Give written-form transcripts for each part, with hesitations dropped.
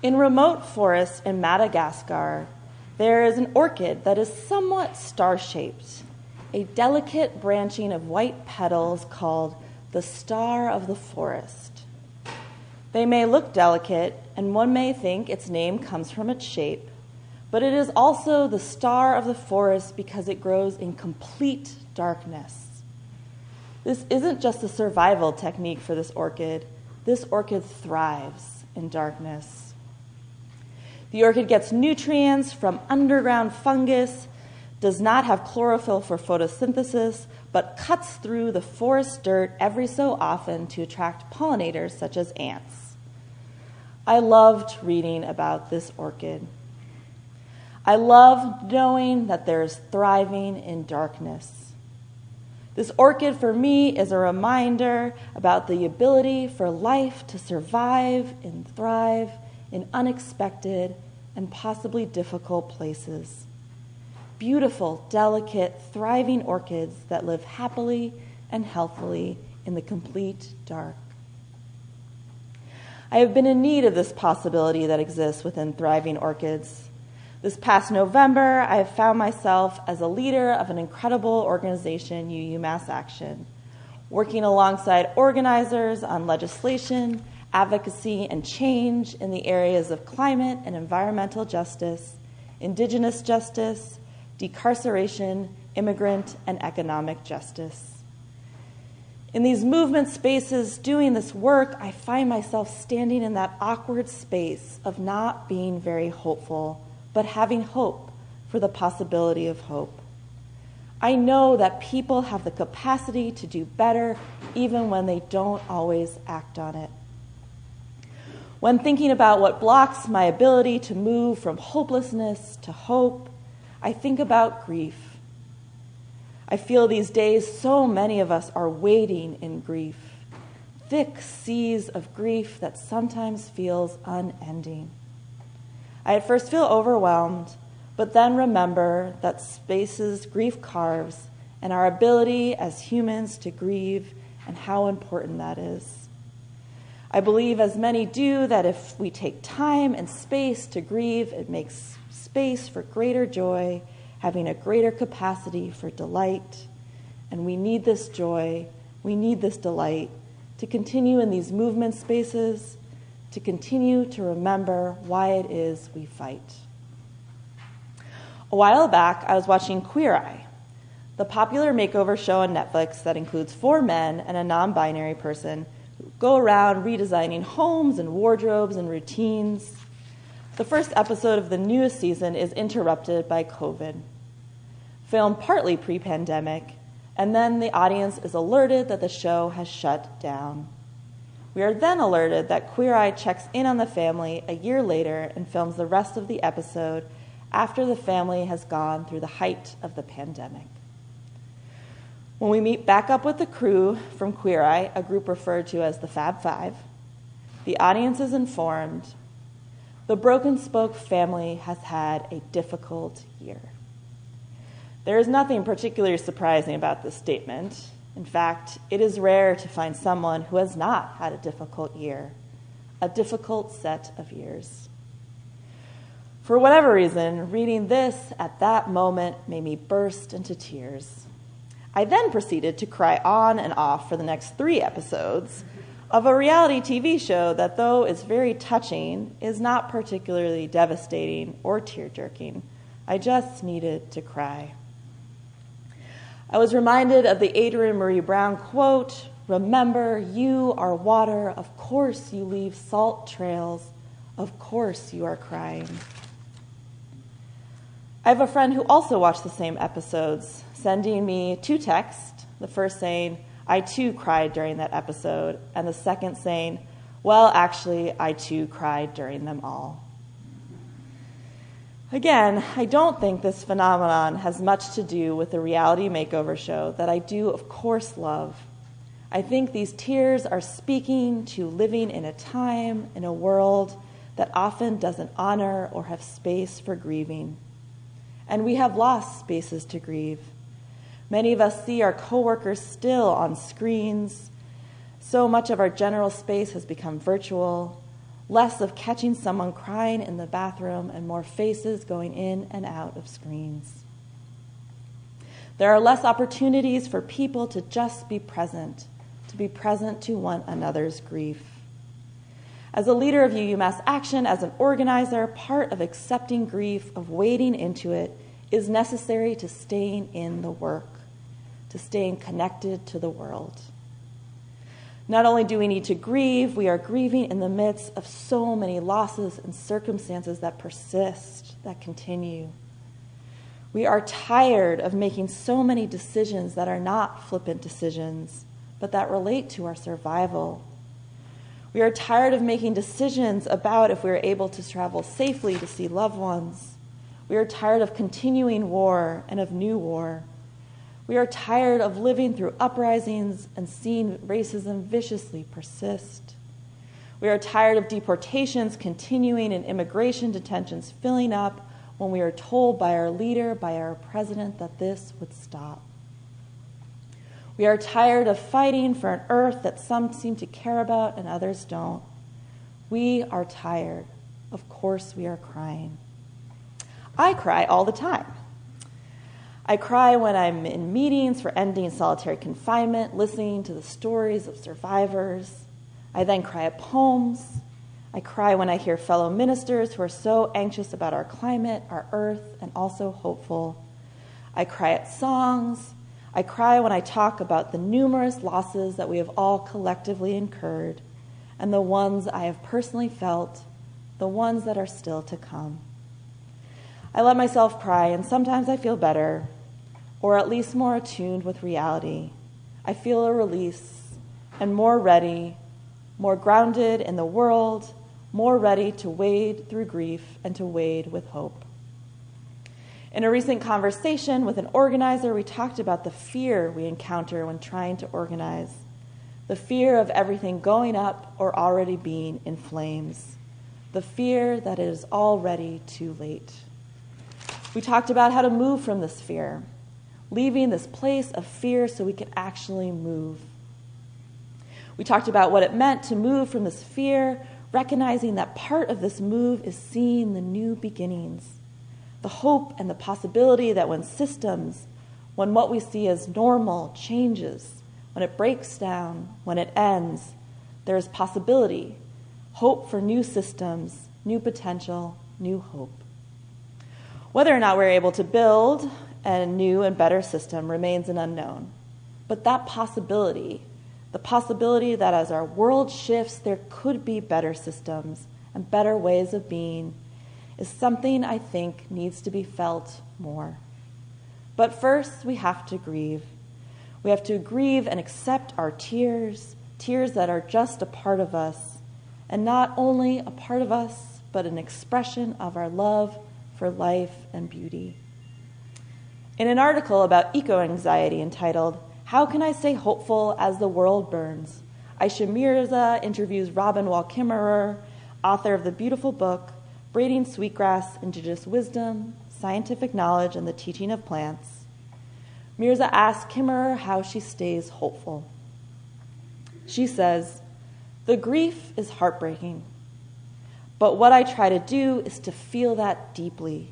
In remote forests in Madagascar, there is an orchid that is somewhat star-shaped, a delicate branching of white petals called the star of the forest. They may look delicate, and one may think its name comes from its shape, but it is also the star of the forest because it grows in complete darkness. This isn't just a survival technique for this orchid. This orchid thrives in darkness. The orchid gets nutrients from underground fungus, does not have chlorophyll for photosynthesis, but cuts through the forest dirt every so often to attract pollinators such as ants. I loved reading about this orchid. I loved knowing that there's thriving in darkness. This orchid for me is a reminder about the ability for life to survive and thrive in unexpected and possibly difficult places. Beautiful, delicate, thriving orchids that live happily and healthily in the complete dark. I have been in need of this possibility that exists within thriving orchids. This past November, I have found myself as a leader of an incredible organization, UU Mass Action, working alongside organizers on legislation, advocacy, and change in the areas of climate and environmental justice, indigenous justice, decarceration, immigrant, and economic justice. In these movement spaces, doing this work, I find myself standing in that awkward space of not being very hopeful, but having hope for the possibility of hope. I know that people have the capacity to do better even when they don't always act on it. When thinking about what blocks my ability to move from hopelessness to hope, I think about grief. I feel these days so many of us are wading in grief, thick seas of grief that sometimes feels unending. I at first feel overwhelmed, but then remember that spaces grief carves and our ability as humans to grieve and how important that is. I believe, as many do, that if we take time and space to grieve, it makes space for greater joy, having a greater capacity for delight. And we need this joy, we need this delight to continue in these movement spaces, to continue to remember why it is we fight. A while back, I was watching Queer Eye, the popular makeover show on Netflix that includes 4 men and a non-binary person who go around redesigning homes and wardrobes and routines. The first episode of the newest season is interrupted by COVID. Filmed partly pre-pandemic, and then the audience is alerted that the show has shut down. We are then alerted that Queer Eye checks in on the family a year later and films the rest of the episode after the family has gone through the height of the pandemic. When we meet back up with the crew from Queer Eye, a group referred to as the Fab Five, the audience is informed the Broken Spoke family has had a difficult year. There is nothing particularly surprising about this statement. In fact, it is rare to find someone who has not had a difficult year, a difficult set of years. For whatever reason, reading this at that moment made me burst into tears. I then proceeded to cry on and off for the next 3 episodes of a reality TV show that, though is very touching, is not particularly devastating or tear-jerking. I just needed to cry. I was reminded of the Adrienne Maree Brown quote, "Remember, you are water. Of course you leave salt trails. Of course you are crying." I have a friend who also watched the same episodes, sending me 2 texts, the first saying, "I too cried during that episode," and the second saying, "Well, actually, I too cried during them all." Again, I don't think this phenomenon has much to do with the reality makeover show that I do, of course, love. I think these tears are speaking to living in a time, in a world that often doesn't honor or have space for grieving. And we have lost spaces to grieve. Many of us see our coworkers still on screens. So much of our general space has become virtual. less of catching someone crying in the bathroom and more faces going in and out of screens. There are less opportunities for people to just be present to one another's grief. As a leader of UMass Action, as an organizer, part of accepting grief, of wading into it, is necessary to staying in the work, to staying connected to the world. Not only do we need to grieve, we are grieving in the midst of so many losses and circumstances that persist, that continue. We are tired of making so many decisions that are not flippant decisions, but that relate to our survival. We are tired of making decisions about if we are able to travel safely to see loved ones. We are tired of continuing war and of new war. We are tired of living through uprisings and seeing racism viciously persist. We are tired of deportations continuing and immigration detentions filling up when we are told by our leader, by our president, that this would stop. We are tired of fighting for an earth that some seem to care about and others don't. We are tired. Of course we are crying. I cry all the time. I cry when I'm in meetings for ending solitary confinement, listening to the stories of survivors. I then cry at poems. I cry when I hear fellow ministers who are so anxious about our climate, our earth, and also hopeful. I cry at songs. I cry when I talk about the numerous losses that we have all collectively incurred, and the ones I have personally felt, the ones that are still to come. I let myself cry, and sometimes I feel better, or at least more attuned with reality. I feel a release, and more ready, more grounded in the world, more ready to wade through grief and to wade with hope. In a recent conversation with an organizer, we talked about the fear we encounter when trying to organize, the fear of everything going up or already being in flames, the fear that it is already too late. We talked about how to move from this fear, leaving this place of fear so we can actually move. We talked about what it meant to move from this fear, recognizing that part of this move is seeing the new beginnings, the hope and the possibility that when systems, when what we see as normal changes, when it breaks down, when it ends, there is possibility, hope for new systems, new potential, new hope. Whether or not we're able to build a new and better system remains an unknown. But that possibility, the possibility that as our world shifts, there could be better systems and better ways of being, is something I think needs to be felt more. But first, we have to grieve. We have to grieve and accept our tears, tears that are just a part of us, and not only a part of us, but an expression of our love for life and beauty. In an article about eco-anxiety entitled, "How Can I Stay Hopeful as the World Burns?" Aisha Mirza interviews Robin Wall Kimmerer, author of the beautiful book, Braiding Sweetgrass, Indigenous Wisdom, Scientific Knowledge, and the Teaching of Plants. Mirza asks Kimmerer how she stays hopeful. She says, "The grief is heartbreaking, but what I try to do is to feel that deeply.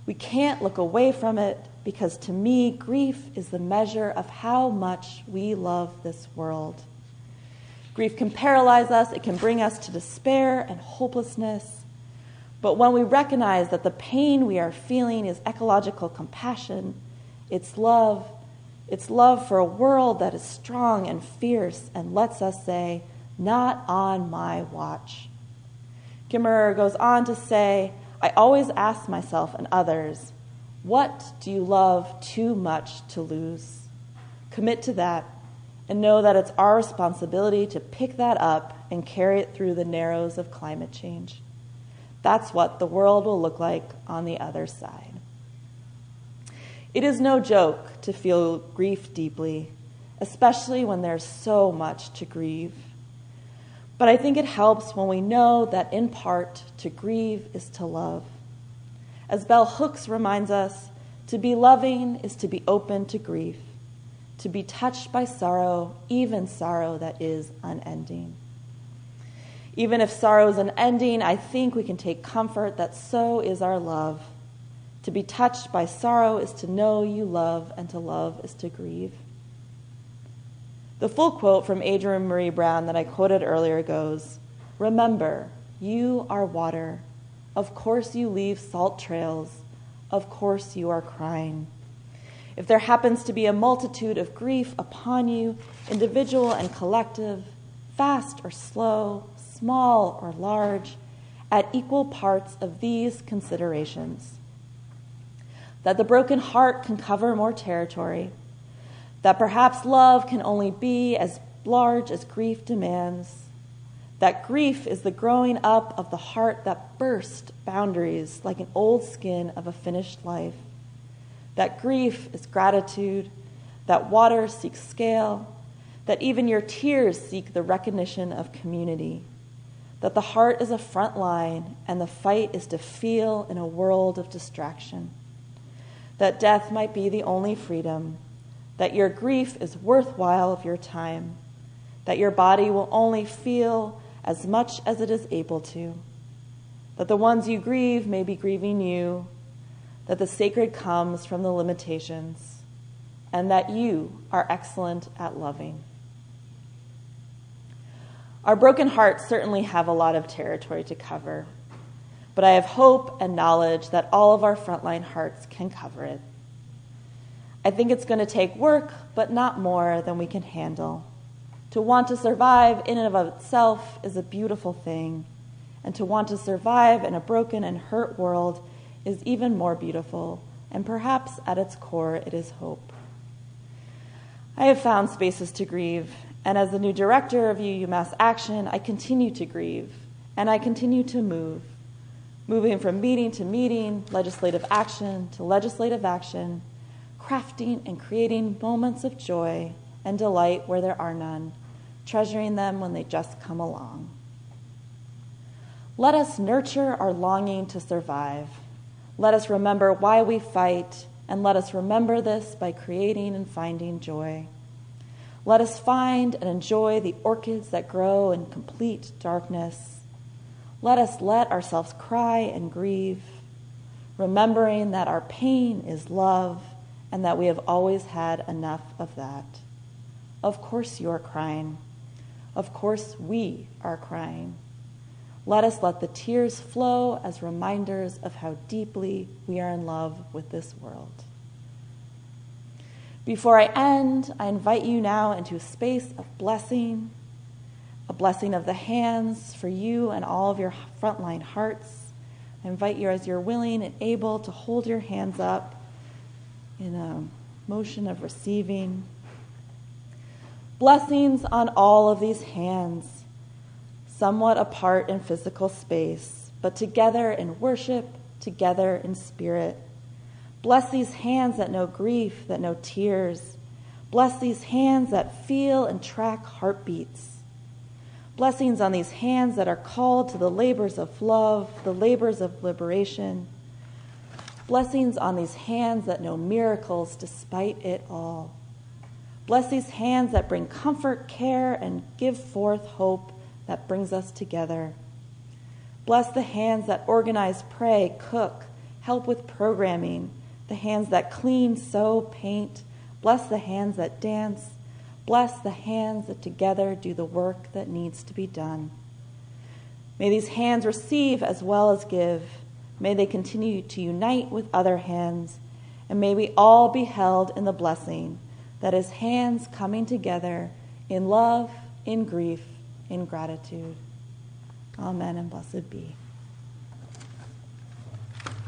We can't look away from it because to me, grief is the measure of how much we love this world. Grief can paralyze us, it can bring us to despair and hopelessness. But when we recognize that the pain we are feeling is ecological compassion, it's love for a world that is strong and fierce and lets us say, 'Not on my watch.'" Kimmerer goes on to say, "I always ask myself and others, what do you love too much to lose? Commit to that and know that it's our responsibility to pick that up and carry it through the narrows of climate change. That's what the world will look like on the other side." It is no joke to feel grief deeply, especially when there's so much to grieve. But I think it helps when we know that in part, to grieve is to love. As Bell Hooks reminds us, to be loving is to be open to grief, to be touched by sorrow, even sorrow that is unending. Even if sorrow is unending, I think we can take comfort that so is our love. To be touched by sorrow is to know you love, and to love is to grieve. The full quote from Adrienne Maree Brown that I quoted earlier goes, "Remember, you are water. Of course you leave salt trails. Of course you are crying. If there happens to be a multitude of grief upon you, individual and collective, fast or slow, small or large, at equal parts of these considerations. That the broken heart can cover more territory, that perhaps love can only be as large as grief demands, that grief is the growing up of the heart that burst boundaries like an old skin of a finished life, that grief is gratitude, that water seeks scale, that even your tears seek the recognition of community, that the heart is a front line and the fight is to feel in a world of distraction, that death might be the only freedom, that your grief is worthwhile of your time, that your body will only feel as much as it is able to, that the ones you grieve may be grieving you, that the sacred comes from the limitations, and that you are excellent at loving." Our broken hearts certainly have a lot of territory to cover, but I have hope and knowledge that all of our frontline hearts can cover it. I think it's going to take work, but not more than we can handle. To want to survive in and of itself is a beautiful thing, and to want to survive in a broken and hurt world is even more beautiful, and perhaps at its core it is hope. I have found spaces to grieve, and as the new director of UMass Action, I continue to grieve, and I continue to move, moving from meeting to meeting, legislative action to legislative action, crafting and creating moments of joy and delight where there are none, treasuring them when they just come along. Let us nurture our longing to survive. Let us remember why we fight, and let us remember this by creating and finding joy. Let us find and enjoy the orchids that grow in complete darkness. Let us let ourselves cry and grieve, remembering that our pain is love and that we have always had enough of that. Of course you are crying. Of course we are crying. Let us let the tears flow as reminders of how deeply we are in love with this world. Before I end, I invite you now into a space of blessing, a blessing of the hands for you and all of your frontline hearts. I invite you, as you're willing and able, to hold your hands up in a motion of receiving. Blessings on all of these hands, somewhat apart in physical space, but together in worship, together in spirit. Bless these hands that know grief, that know tears. Bless these hands that feel and track heartbeats. Blessings on these hands that are called to the labors of love, the labors of liberation. Blessings on these hands that know miracles despite it all. Bless these hands that bring comfort, care, and give forth hope that brings us together. Bless the hands that organize, pray, cook, help with programming, the hands that clean, sew, paint. Bless the hands that dance. Bless the hands that together do the work that needs to be done. May these hands receive as well as give. May they continue to unite with other hands, and may we all be held in the blessing that is hands coming together in love, in grief, in gratitude. Amen and blessed be.